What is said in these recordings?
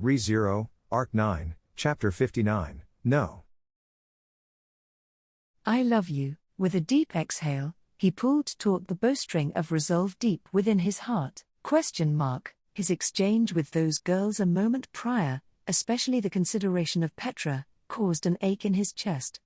Re-Zero, Arc 9, Chapter 59, No. I love you. With a deep exhale, he pulled taut the bowstring of resolve deep within his heart. His exchange with those girls a moment prior, especially the consideration of Petra, caused an ache in his chest.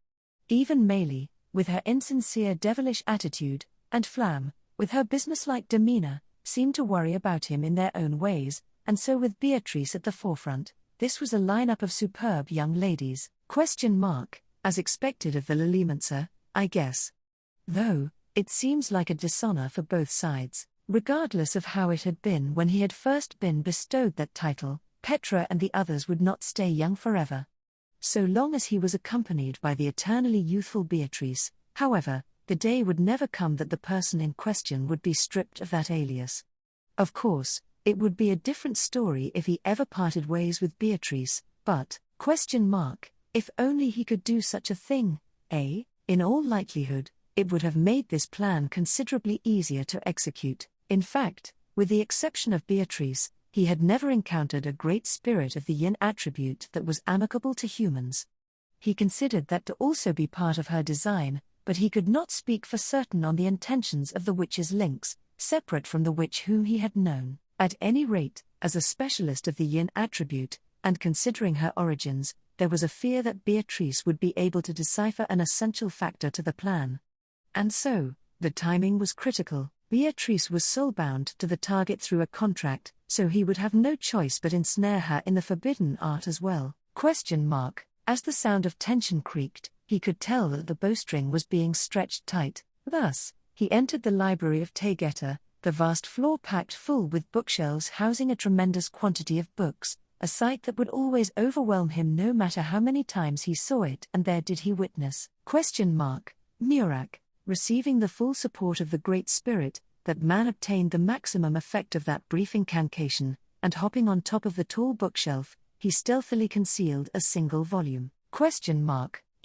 Even Meili, with her insincere devilish attitude, and Flam, with her businesslike demeanor, seemed to worry about him in their own ways, and so with Beatrice at the forefront, this was a lineup of superb young ladies. As expected of the Lilimenser, I guess. Though, it seems like a dishonor for both sides. Regardless of how it had been when he had first been bestowed that title, Petra and the others would not stay young forever. So long as he was accompanied by the eternally youthful Beatrice, however, the day would never come that the person in question would be stripped of that alias. Of course, it would be a different story if he ever parted ways with Beatrice, but, if only he could do such a thing, in all likelihood, it would have made this plan considerably easier to execute. In fact, with the exception of Beatrice, he had never encountered a great spirit of the yin attribute that was amicable to humans. He considered that to also be part of her design, but he could not speak for certain on the intentions of the witch's links, separate from the witch whom he had known. At any rate, as a specialist of the yin attribute, and considering her origins, there was a fear that Beatrice would be able to decipher an essential factor to the plan. And so, the timing was critical. Beatrice was soul-bound to the target through a contract, so he would have no choice but ensnare her in the forbidden art as well. As the sound of tension creaked, he could tell that the bowstring was being stretched tight. Thus, he entered the library of Taygeta, the vast floor packed full with bookshelves housing a tremendous quantity of books, a sight that would always overwhelm him no matter how many times he saw it, and there did he witness. Murak, receiving the full support of the Great Spirit, that man obtained the maximum effect of that brief incantation, and hopping on top of the tall bookshelf, he stealthily concealed a single volume.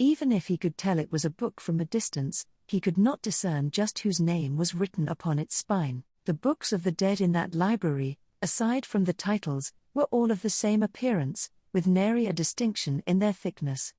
Even if he could tell it was a book from a distance, he could not discern just whose name was written upon its spine. The books of the dead in that library, aside from the titles, were all of the same appearance, with nary a distinction in their thickness.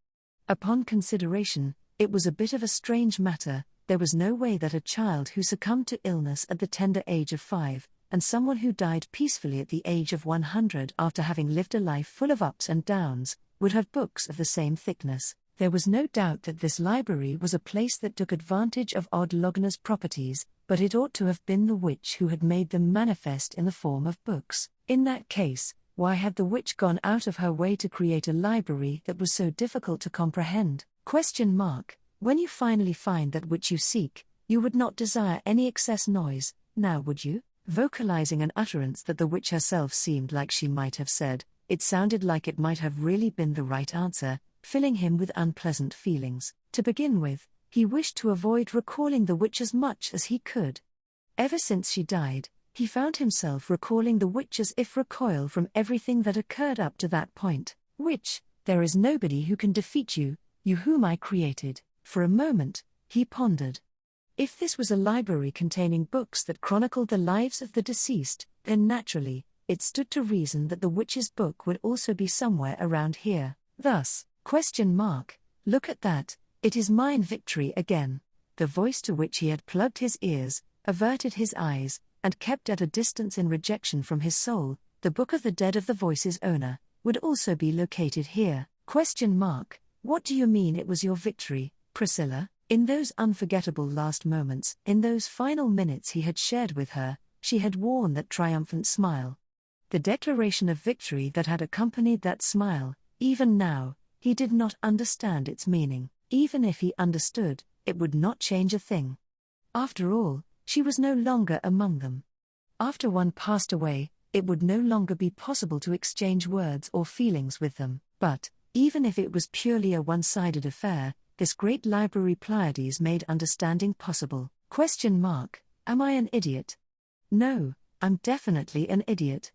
Upon consideration, it was a bit of a strange matter. There was no way that a child who succumbed to illness at the tender age of 5, and someone who died peacefully at the age of 100 after having lived a life full of ups and downs, would have books of the same thickness. There was no doubt that this library was a place that took advantage of odd Logna's properties, but it ought to have been the witch who had made them manifest in the form of books. In that case, why had the witch gone out of her way to create a library that was so difficult to comprehend? When you finally find that which you seek, you would not desire any excess noise, now would you? Vocalizing an utterance that the witch herself seemed like she might have said, it sounded like it might have really been the right answer, filling him with unpleasant feelings. To begin with, he wished to avoid recalling the witch as much as he could. Ever since she died, he found himself recalling the witch as if recoil from everything that occurred up to that point. Witch, there is nobody who can defeat you, you whom I created. For a moment, he pondered. If this was a library containing books that chronicled the lives of the deceased, then naturally, it stood to reason that the witch's book would also be somewhere around here. Thus, look at that, it is mine victory again. The voice to which he had plugged his ears, averted his eyes, and kept at a distance in rejection from his soul, the Book of the Dead of the Voice's owner, would also be located here. What do you mean it was your victory, Priscilla? In those unforgettable last moments, in those final minutes he had shared with her, she had worn that triumphant smile. The declaration of victory that had accompanied that smile, even now, he did not understand its meaning. Even if he understood, it would not change a thing. After all, she was no longer among them. After one passed away, it would no longer be possible to exchange words or feelings with them. But, even if it was purely a one-sided affair, this great library Pleiades made understanding possible. Am I an idiot? No, I'm definitely an idiot.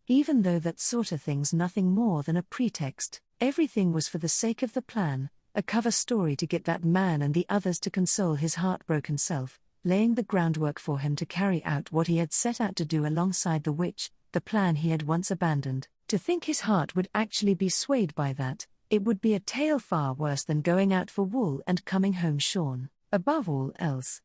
Even though that sort of thing's nothing more than a pretext, everything was for the sake of the plan, a cover story to get that man and the others to console his heartbroken self, laying the groundwork for him to carry out what he had set out to do alongside the witch, the plan he had once abandoned. To think his heart would actually be swayed by that, it would be a tale far worse than going out for wool and coming home shorn. Above all else, ?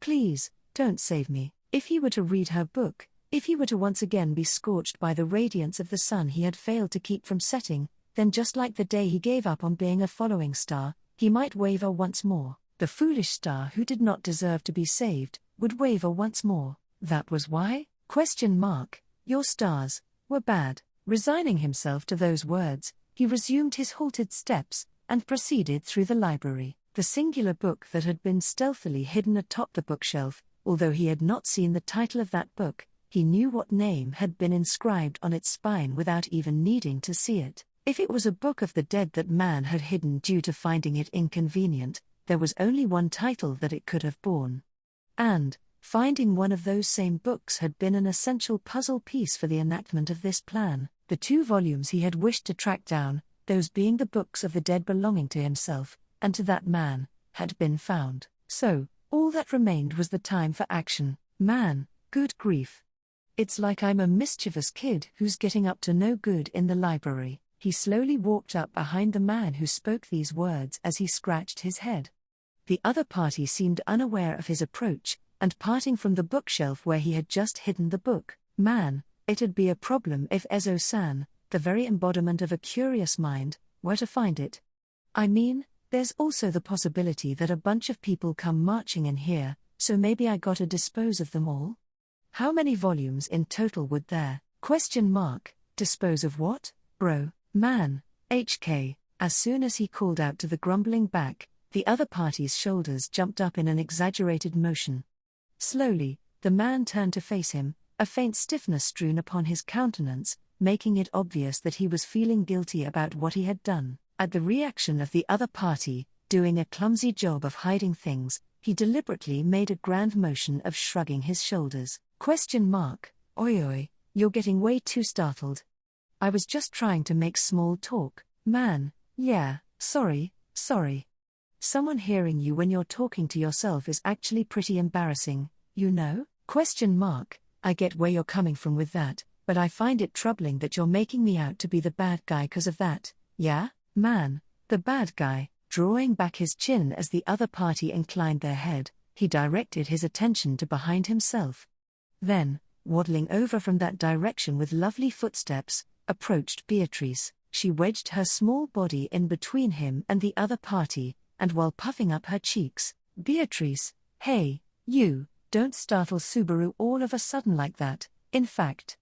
Please, don't save me. If he were to read her book, if he were to once again be scorched by the radiance of the sun he had failed to keep from setting, then just like the day he gave up on being a following star, he might waver once more. The foolish star who did not deserve to be saved, would waver once more. That was why? ? Your stars were bad. Resigning himself to those words, he resumed his halted steps, and proceeded through the library. The singular book that had been stealthily hidden atop the bookshelf, although he had not seen the title of that book, he knew what name had been inscribed on its spine without even needing to see it. If it was a book of the dead that man had hidden due to finding it inconvenient, there was only one title that it could have borne. And, finding one of those same books had been an essential puzzle piece for the enactment of this plan. The 2 volumes he had wished to track down, those being the books of the dead belonging to himself, and to that man, had been found. So, all that remained was the time for action. Man, good grief. It's like I'm a mischievous kid who's getting up to no good in the library. He slowly walked up behind the man who spoke these words as he scratched his head. The other party seemed unaware of his approach, and parting from the bookshelf where he had just hidden the book. Man, it'd be a problem if Ezo-san, the very embodiment of a curious mind, were to find it. I mean, there's also the possibility that a bunch of people come marching in here, so maybe I gotta dispose of them all? How many volumes in total would there? ? Dispose of what, bro? Man, HK. As soon as he called out to the grumbling back, the other party's shoulders jumped up in an exaggerated motion. Slowly, the man turned to face him, a faint stiffness strewn upon his countenance, making it obvious that he was feeling guilty about what he had done. At the reaction of the other party, doing a clumsy job of hiding things, he deliberately made a grand motion of shrugging his shoulders. ? Oi, you're getting way too startled. I was just trying to make small talk. Man, yeah, sorry. Someone hearing you when you're talking to yourself is actually pretty embarrassing, you know? ? I get where you're coming from with that, but I find it troubling that you're making me out to be the bad guy 'cause of that, yeah? Man, the bad guy. Drawing back his chin as the other party inclined their head, he directed his attention to behind himself. Then, waddling over from that direction with lovely footsteps, approached Beatrice. She wedged her small body in between him and the other party, and while puffing up her cheeks, Beatrice, hey, you, don't startle Subaru all of a sudden like that. In fact,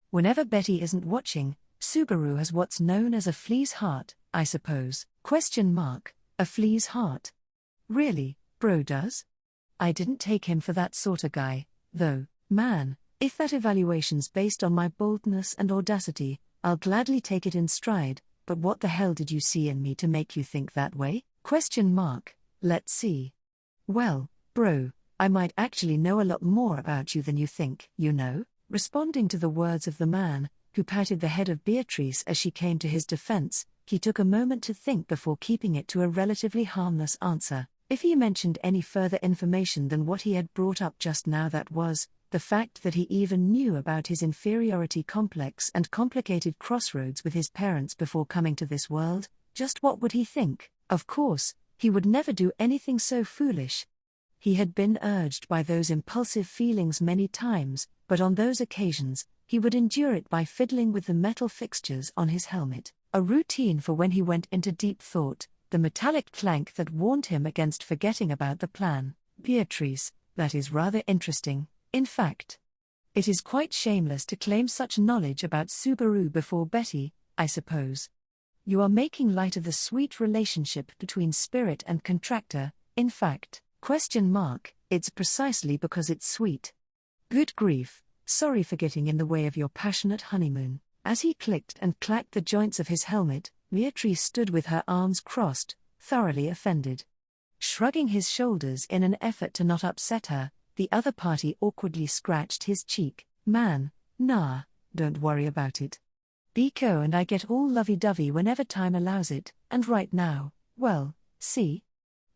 whenever Betty isn't watching, Subaru has what's known as a flea's heart, I suppose. ? A flea's heart? Really, bro does? I didn't take him for that sorta guy, though. Man, if that evaluation's based on my boldness and audacity, I'll gladly take it in stride, but what the hell did you see in me to make you think that way? ? Let's see. Well, bro, I might actually know a lot more about you than you think, you know? Responding to the words of the man, who patted the head of Beatrice as she came to his defense, he took a moment to think before keeping it to a relatively harmless answer. If he mentioned any further information than what he had brought up just now, that was, the fact that he even knew about his inferiority complex and complicated crossroads with his parents before coming to this world, just what would he think? Of course, he would never do anything so foolish. He had been urged by those impulsive feelings many times, but on those occasions, he would endure it by fiddling with the metal fixtures on his helmet. A routine for when he went into deep thought, the metallic clank that warned him against forgetting about the plan. Beatrice, that is rather interesting, in fact. It is quite shameless to claim such knowledge about Subaru before Betty, I suppose. You are making light of the sweet relationship between spirit and contractor, in fact. ? It's precisely because it's sweet. Good grief, sorry for getting in the way of your passionate honeymoon. As he clicked and clacked the joints of his helmet, Beatrice stood with her arms crossed, thoroughly offended. Shrugging his shoulders in an effort to not upset her, the other party awkwardly scratched his cheek. Man, nah, don't worry about it. Biko and I get all lovey-dovey whenever time allows it, and right now, well, see?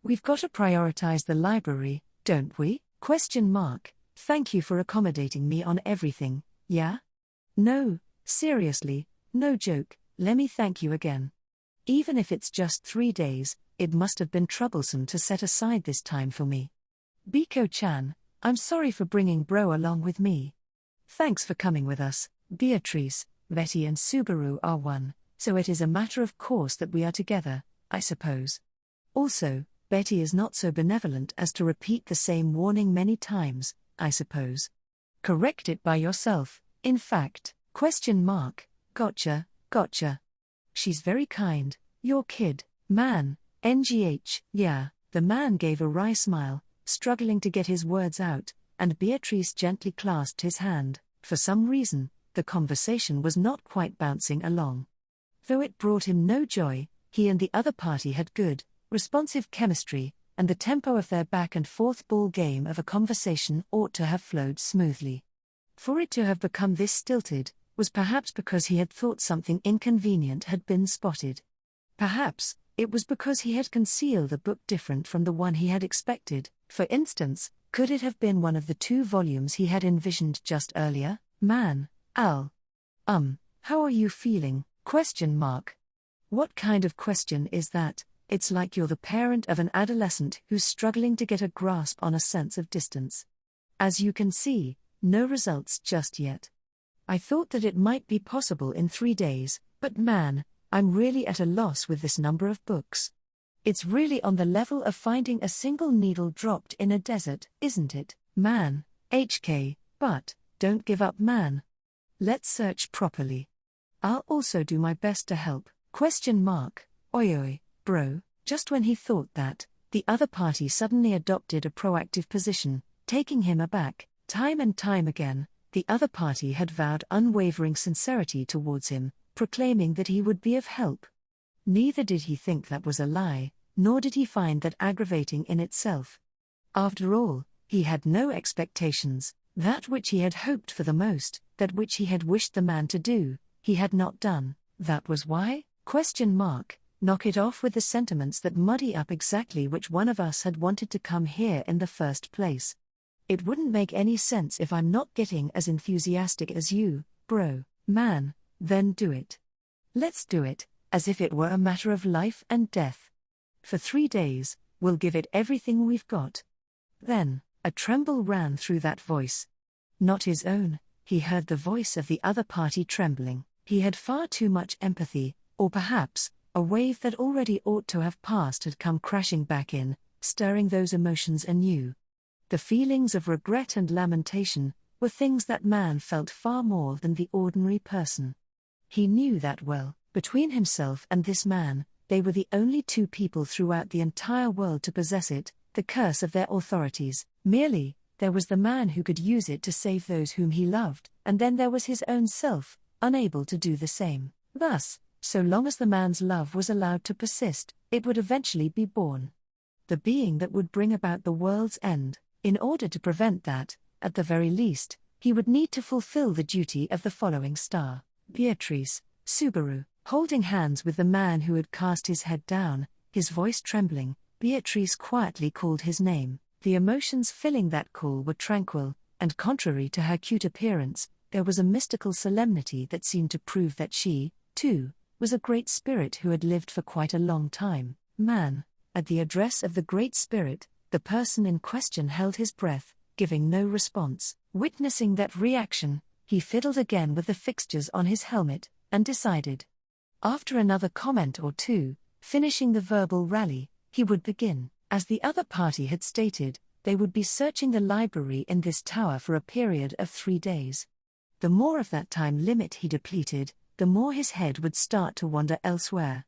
We've got to prioritize the library, don't we? ? Thank you for accommodating me on everything, yeah? No, Seriously, no joke, let me thank you again. Even if it's just 3 days, it must have been troublesome to set aside this time for me. Biko-chan, I'm sorry for bringing bro along with me. Thanks for coming with us. Beatrice, Betty and Subaru are one, so it is a matter of course that we are together, I suppose. Also, Betty is not so benevolent as to repeat the same warning many times, I suppose. Correct it by yourself, in fact, ? Gotcha, gotcha. She's very kind, your kid, man, NGH, yeah. The man gave a wry smile, struggling to get his words out, and Beatrice gently clasped his hand. For some reason, the conversation was not quite bouncing along. Though it brought him no joy, he and the other party had good, responsive chemistry, and the tempo of their back and forth ball game of a conversation ought to have flowed smoothly. For it to have become this stilted, was perhaps because he had thought something inconvenient had been spotted. Perhaps, it was because he had concealed a book different from the one he had expected. For instance, could it have been one of the 2 volumes he had envisioned just earlier? Man, Al. How are you feeling? ? What kind of question is that? It's like you're the parent of an adolescent who's struggling to get a grasp on a sense of distance. As you can see, no results just yet. I thought that it might be possible in 3 days, but man, I'm really at a loss with this number of books. It's really on the level of finding a single needle dropped in a desert, isn't it, man? But, don't give up, man. Let's search properly. I'll also do my best to help. ? Oi, bro. Just when he thought that, the other party suddenly adopted a proactive position, taking him aback. Time and time again, the other party had vowed unwavering sincerity towards him, proclaiming that he would be of help. Neither did he think that was a lie, nor did he find that aggravating in itself. After all, he had no expectations. That which he had hoped for the most, that which he had wished the man to do, he had not done. That was why? ? Knock it off with the sentiments that muddy up exactly which one of us had wanted to come here in the first place. It wouldn't make any sense if I'm not getting as enthusiastic as you, bro, man, then do it. Let's do it, as if it were a matter of life and death. For 3 days, we'll give it everything we've got. Then, a tremble ran through that voice. Not his own, he heard the voice of the other party trembling. He had far too much empathy, or perhaps, a wave that already ought to have passed had come crashing back in, stirring those emotions anew. The feelings of regret and lamentation were things that man felt far more than the ordinary person. He knew that well. Between himself and this man, they were the only 2 people throughout the entire world to possess it, the curse of their authorities. Merely, there was the man who could use it to save those whom he loved, and then there was his own self, unable to do the same. Thus, so long as the man's love was allowed to persist, it would eventually be born. The being that would bring about the world's end. In order to prevent that, at the very least, he would need to fulfill the duty of the following star. Beatrice, Subaru, holding hands with the man who had cast his head down, his voice trembling, Beatrice quietly called his name. The emotions filling that call were tranquil, and contrary to her cute appearance, there was a mystical solemnity that seemed to prove that she, too, was a great spirit who had lived for quite a long time. Man. At the address of the great spirit, the person in question held his breath, giving no response. Witnessing that reaction, he fiddled again with the fixtures on his helmet, and decided. After another comment or 2, finishing the verbal rally, he would begin. As the other party had stated, they would be searching the library in this tower for a period of 3 days. The more of that time limit he depleted, the more his head would start to wander elsewhere.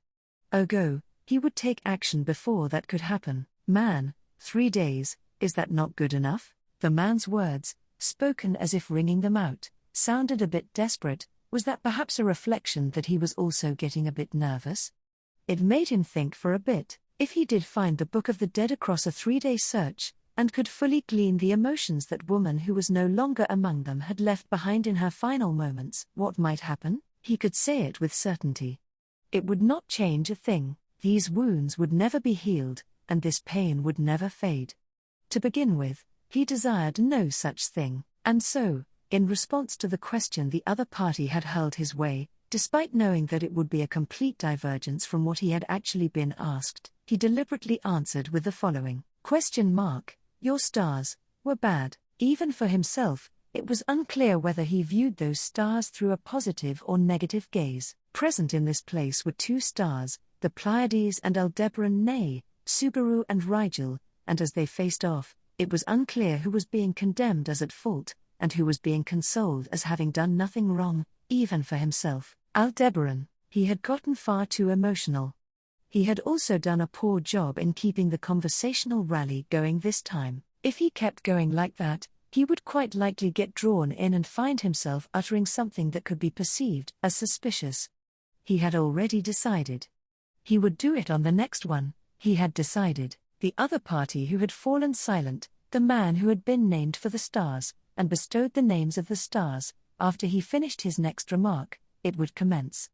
Ergo, he would take action before that could happen. Man, 3 days, is that not good enough? The man's words, spoken as if wringing them out, sounded a bit desperate. Was that perhaps a reflection that he was also getting a bit nervous? It made him think for a bit. If he did find the Book of the Dead across a 3-day search, and could fully glean the emotions that woman who was no longer among them had left behind in her final moments, what might happen? He could say it with certainty. It would not change a thing. These wounds would never be healed, and this pain would never fade. To begin with, he desired no such thing, and so, In response to the question, the other party had hurled his way, despite knowing that it would be a complete divergence from what he had actually been asked. He deliberately answered with the following question mark: "Your stars were bad." Even for himself, it was unclear whether he viewed those stars through a positive or negative gaze. Present in this place were two stars, the Pleiades and Aldebaran, nay, Subaru and Rigel, and as they faced off, it was unclear who was being condemned as at fault, and who was being consoled as having done nothing wrong, even for himself. Aldebaran, he had gotten far too emotional. He had also done a poor job in keeping the conversational rally going this time. If he kept going like that, he would quite likely get drawn in and find himself uttering something that could be perceived as suspicious. He had already decided. He would do it on the next one, he had decided. The other party who had fallen silent, the man who had been named for the stars, and bestowed the names of the stars, after he finished his next remark, it would commence.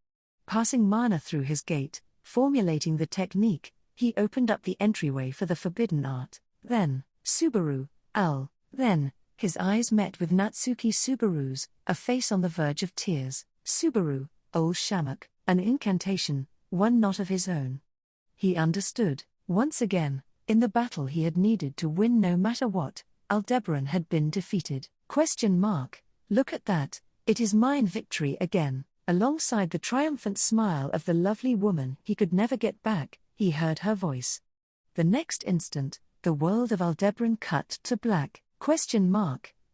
Passing mana through his gate, formulating the technique, he opened up the entryway for the forbidden art. Then, Subaru, then, his eyes met with Natsuki Subaru's, a face on the verge of tears. Subaru, old Shamuk, an incantation, one not of his own. He understood. Once again, in the battle he had needed to win no matter what, Aldebaran had been defeated. Look at that, it is mine victory again. Alongside the triumphant smile of the lovely woman he could never get back, he heard her voice. The next instant, the world of Aldebaran cut to black.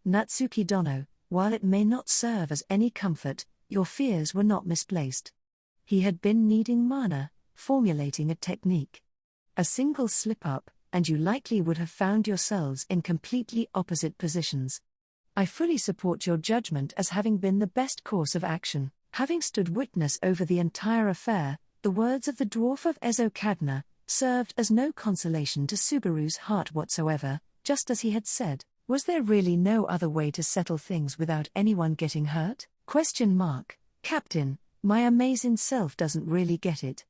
Natsuki Dono, while it may not serve as any comfort, your fears were not misplaced. He had been needing mana, formulating a technique. A single slip-up, and you likely would have found yourselves in completely opposite positions. I fully support your judgment as having been the best course of action. Having stood witness over the entire affair, the words of the dwarf of Ezokadna served as no consolation to Subaru's heart whatsoever. Just as he had said, was there really no other way to settle things without anyone getting hurt? Captain, my amazing self doesn't really get it.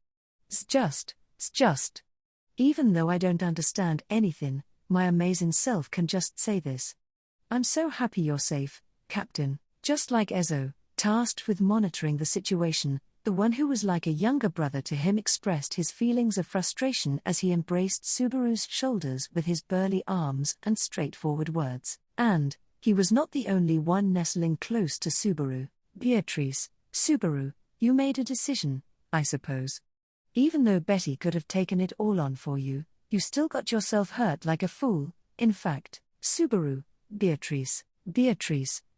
It's just. Even though I don't understand anything, my amazing self can just say this. I'm so happy you're safe, Captain. Just like Ezo, tasked with monitoring the situation, the one who was like a younger brother to him expressed his feelings of frustration as he embraced Subaru's shoulders with his burly arms and straightforward words. And he was not the only one nestling close to Subaru. Beatrice, Subaru, you made a decision, I suppose. Even though Betty could have taken it all on for you, you still got yourself hurt like a fool. In fact, Subaru, Beatrice,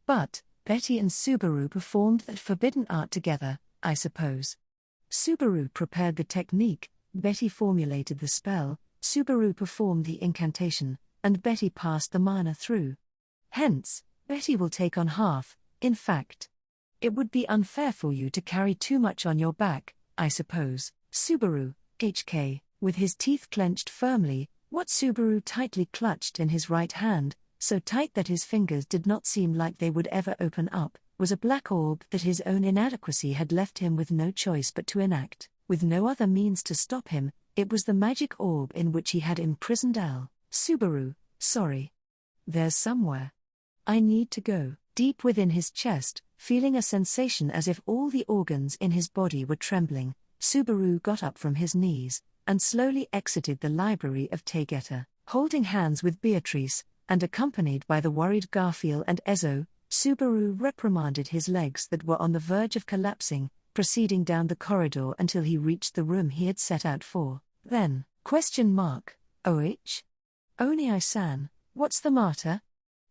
but Betty and Subaru performed that forbidden art together, I suppose. Subaru prepared the technique, Betty formulated the spell, Subaru performed the incantation, and Betty passed the mana through. Hence, Betty will take on half. In fact, it would be unfair for you to carry too much on your back, I suppose. Subaru, HK, with his teeth clenched firmly, what Subaru tightly clutched in his right hand, so tight that his fingers did not seem like they would ever open up, was a black orb that his own inadequacy had left him with no choice but to enact. With no other means to stop him, it was the magic orb in which he had imprisoned Al. Subaru, sorry. There's somewhere. I need to go. Deep within his chest, feeling a sensation as if all the organs in his body were trembling, Subaru got up from his knees, and slowly exited the library of Taegeta. Holding hands with Beatrice, and accompanied by the worried Garfield and Ezo, Subaru reprimanded his legs that were on the verge of collapsing, proceeding down the corridor until he reached the room he had set out for. Then, OH? Oni-san, what's the matter?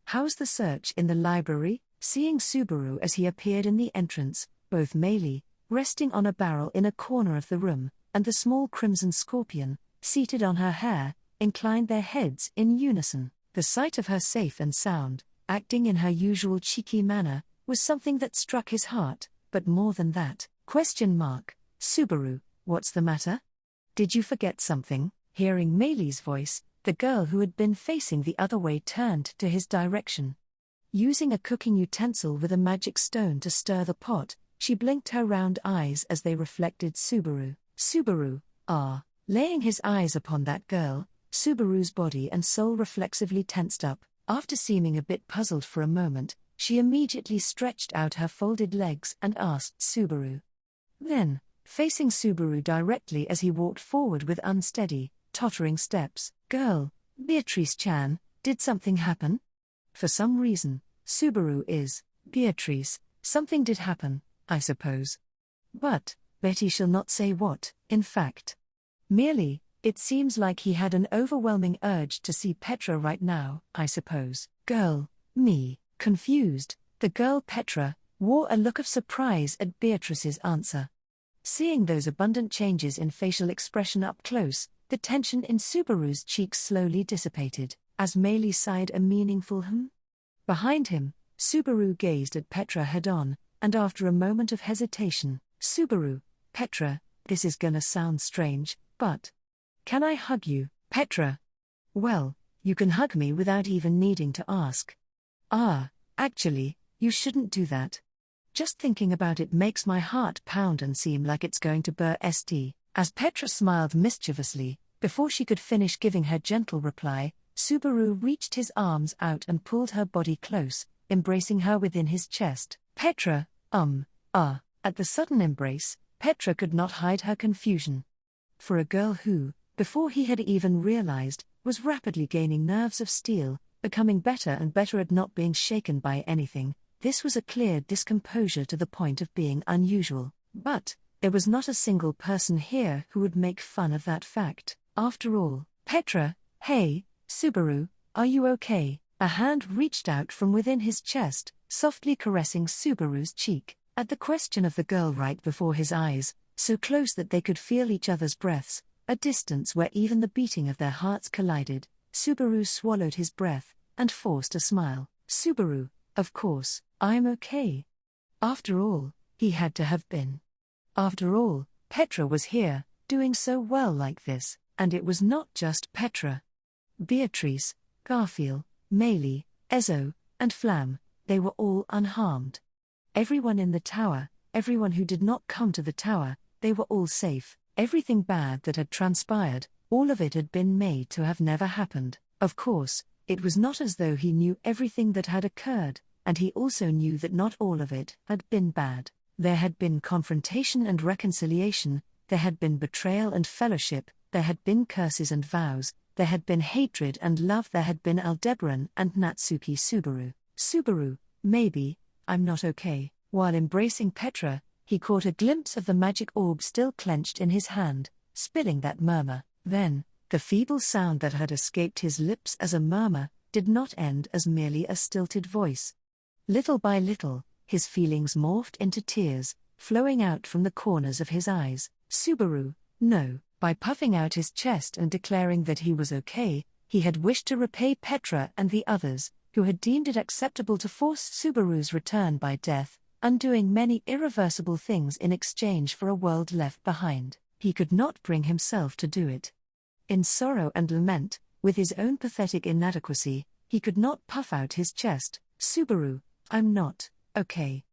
How's the search in the library? Seeing Subaru as he appeared in the entrance, both Meili, resting on a barrel in a corner of the room, and the small crimson scorpion, seated on her hair, inclined their heads in unison. The sight of her safe and sound, acting in her usual cheeky manner, was something that struck his heart, but more than that. Subaru, what's the matter? Did you forget something? Hearing Meili's voice, the girl who had been facing the other way turned to his direction. Using a cooking utensil with a magic stone to stir the pot, she blinked her round eyes as they reflected Subaru. Subaru, laying his eyes upon that girl, Subaru's body and soul reflexively tensed up. After seeming a bit puzzled for a moment, She immediately stretched out her folded legs and asked Subaru. Then, facing Subaru directly as he walked forward with unsteady, tottering steps, "Girl, Beatrice-chan, did something happen?" For some reason, Subaru is, "Beatrice, something did happen, I suppose." But, Betty shall not say what, in fact. Merely, it seems like he had an overwhelming urge to see Petra right now, I suppose. Girl, me, confused, the girl Petra, wore a look of surprise at Beatrice's answer. Seeing those abundant changes in facial expression up close, the tension in Subaru's cheeks slowly dissipated, as Meili sighed a meaningful Behind him, Subaru gazed at Petra head-on, and after a moment of hesitation, "Subaru, Petra, this is gonna sound strange, but can I hug you, Petra?" "Well, you can hug me without even needing to ask." Actually, you shouldn't do that. Just thinking about it makes my heart pound and seem like it's going to burst." As Petra smiled mischievously, before she could finish giving her gentle reply, Subaru reached his arms out and pulled her body close, embracing her within his chest. Petra, At the sudden embrace, Petra could not hide her confusion. For a girl who, before he had even realized, was rapidly gaining nerves of steel, becoming better and better at not being shaken by anything, this was a clear discomposure to the point of being unusual. But there was not a single person here who would make fun of that fact. After all, Petra, "Hey, Subaru, are you okay?" A hand reached out from within his chest, softly caressing Subaru's cheek. At the question of the girl right before his eyes, so close that they could feel each other's breaths, a distance where even the beating of their hearts collided, Subaru swallowed his breath and forced a smile. "Subaru, of course, I'm okay." After all, he had to have been. After all, Petra was here, doing so well like this, and it was not just Petra. Beatrice, Garfield, Meili, Ezo, and Flam, they were all unharmed. Everyone in the tower, everyone who did not come to the tower, they were all safe. Everything bad that had transpired, all of it had been made to have never happened. Of course, it was not as though he knew everything that had occurred, and he also knew that not all of it had been bad. There had been confrontation and reconciliation, there had been betrayal and fellowship, there had been curses and vows, there had been hatred and love, there had been Aldebaran and Natsuki Subaru. "Subaru, maybe, I'm not okay." While embracing Petra, he caught a glimpse of the magic orb still clenched in his hand, spilling that murmur. Then, the feeble sound that had escaped his lips as a murmur, did not end as merely a stilted voice. Little by little, his feelings morphed into tears, flowing out from the corners of his eyes. "Subaru, no." By puffing out his chest and declaring that he was okay, he had wished to repay Petra and the others, who had deemed it acceptable to force Subaru's return by death, undoing many irreversible things in exchange for a world left behind. He could not bring himself to do it. In sorrow and lament, with his own pathetic inadequacy, he could not puff out his chest. "Subaru, I'm not okay."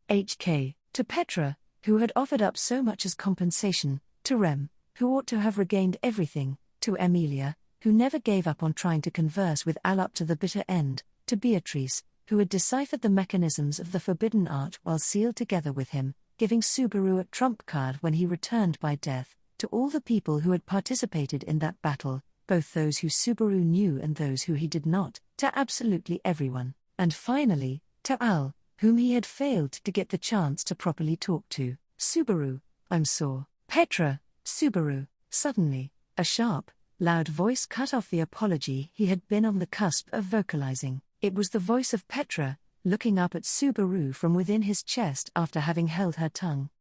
HK, to Petra, who had offered up so much as compensation, to Rem, who ought to have regained everything, to Emilia, who never gave up on trying to converse with Al up to the bitter end, to Beatrice, who had deciphered the mechanisms of the forbidden art while sealed together with him, giving Subaru a trump card when he returned by death, to all the people who had participated in that battle, both those who Subaru knew and those who he did not, to absolutely everyone, and finally, to Al, whom he had failed to get the chance to properly talk to. "Subaru, I'm sore." "Petra, Subaru." Suddenly, a sharp, loud voice cut off the apology he had been on the cusp of vocalizing. It was the voice of Petra, looking up at Subaru from within his chest after having held her tongue.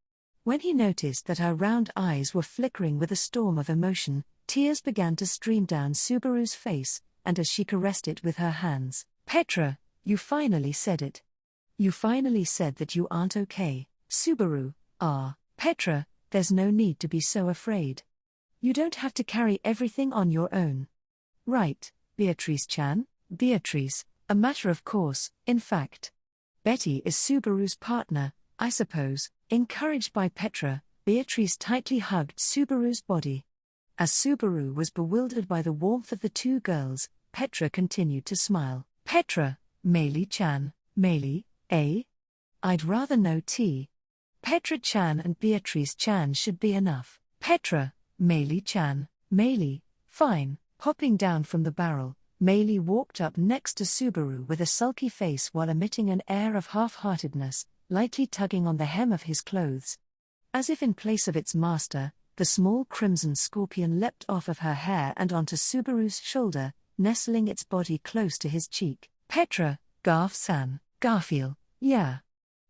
When he noticed that her round eyes were flickering with a storm of emotion, tears began to stream down Subaru's face, and as she caressed it with her hands, "Petra, you finally said it. You finally said that you aren't okay." "Subaru, Petra, there's no need to be so afraid. You don't have to carry everything on your own. Right, Beatrice-chan?" "Beatrice, a matter of course, in fact. Betty is Subaru's partner, I suppose." Encouraged by Petra, Beatrice tightly hugged Subaru's body. As Subaru was bewildered by the warmth of the two girls, Petra continued to smile. "Petra, Meili-chan, Meili, eh? I'd rather know T. Petra-chan and Beatrice-chan should be enough. Petra, Meili-chan, Meili, fine. Hopping down from the barrel, Meili walked up next to Subaru with a sulky face while emitting an air of half-heartedness, lightly tugging on the hem of his clothes. As if in place of its master, the small crimson scorpion leapt off of her hair and onto Subaru's shoulder, nestling its body close to his cheek. Petra, Garf-san, Garfield, yeah.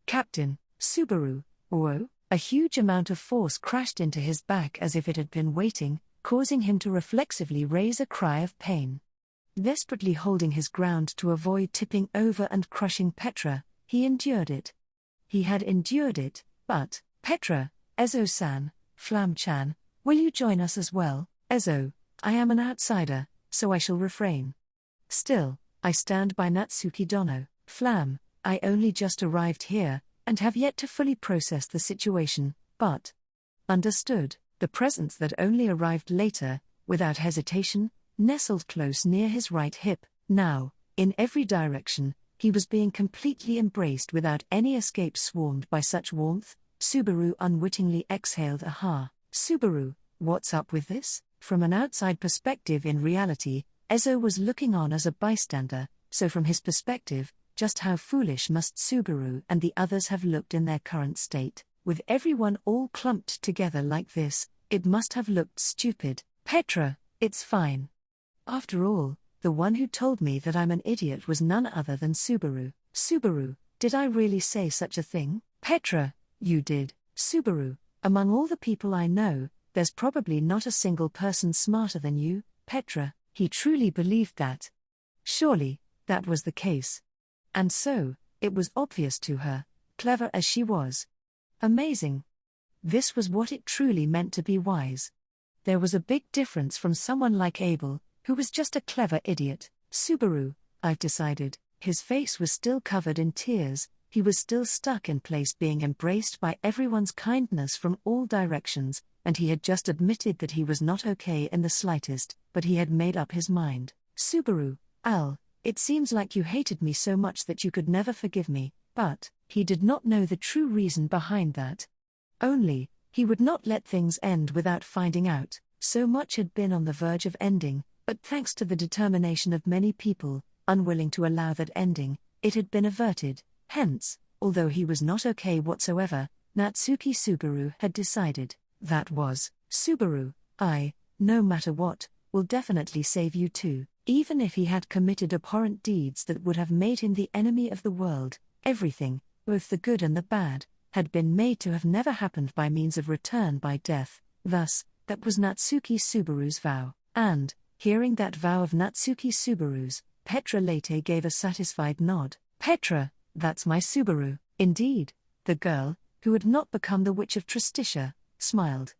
Captain, Subaru, whoa. A huge amount of force crashed into his back as if it had been waiting, causing him to reflexively raise a cry of pain. Desperately holding his ground to avoid tipping over and crushing Petra, he endured it. He had endured it, but, Petra, Ezo-san, Flam-chan, will you join us as well? Ezo, I am an outsider, so I shall refrain. Still, I stand by Natsuki Dono. Flam, I only just arrived here, and have yet to fully process the situation, but understood. The presence that only arrived later, without hesitation, nestled close near his right hip. Now, in every direction, he was being completely embraced without any escape, swarmed by such warmth. Subaru unwittingly exhaled a ha. Subaru, what's up with this? From an outside perspective, in reality, Ezo was looking on as a bystander, so from his perspective, just how foolish must Subaru and the others have looked in their current state? With everyone all clumped together like this, it must have looked stupid. Petra, it's fine. After all, the one who told me that I'm an idiot was none other than Subaru. Subaru, did I really say such a thing? Petra, you did. Subaru, among all the people I know, there's probably not a single person smarter than you. Petra, he truly believed that. Surely, that was the case. And so, it was obvious to her, clever as she was. Amazing. This was what it truly meant to be wise. There was a big difference from someone like Abel, who was just a clever idiot. Subaru, I've decided. His face was still covered in tears, he was still stuck in place being embraced by everyone's kindness from all directions, and he had just admitted that he was not okay in the slightest, but he had made up his mind. Subaru, Al, it seems like you hated me so much that you could never forgive me, but he did not know the true reason behind that. Only, he would not let things end without finding out. So much had been on the verge of ending, but thanks to the determination of many people, unwilling to allow that ending, it had been averted. Hence, although he was not okay whatsoever, Natsuki Subaru had decided, that was, Subaru, I, no matter what, will definitely save you too. Even if he had committed abhorrent deeds that would have made him the enemy of the world, everything, both the good and the bad, had been made to have never happened by means of return by death. Thus, that was Natsuki Subaru's vow. And, hearing that vow of Natsuki Subaru's, Petra later gave a satisfied nod. Petra, that's my Subaru. Indeed, the girl, who had not become the Witch of Tristitia, smiled.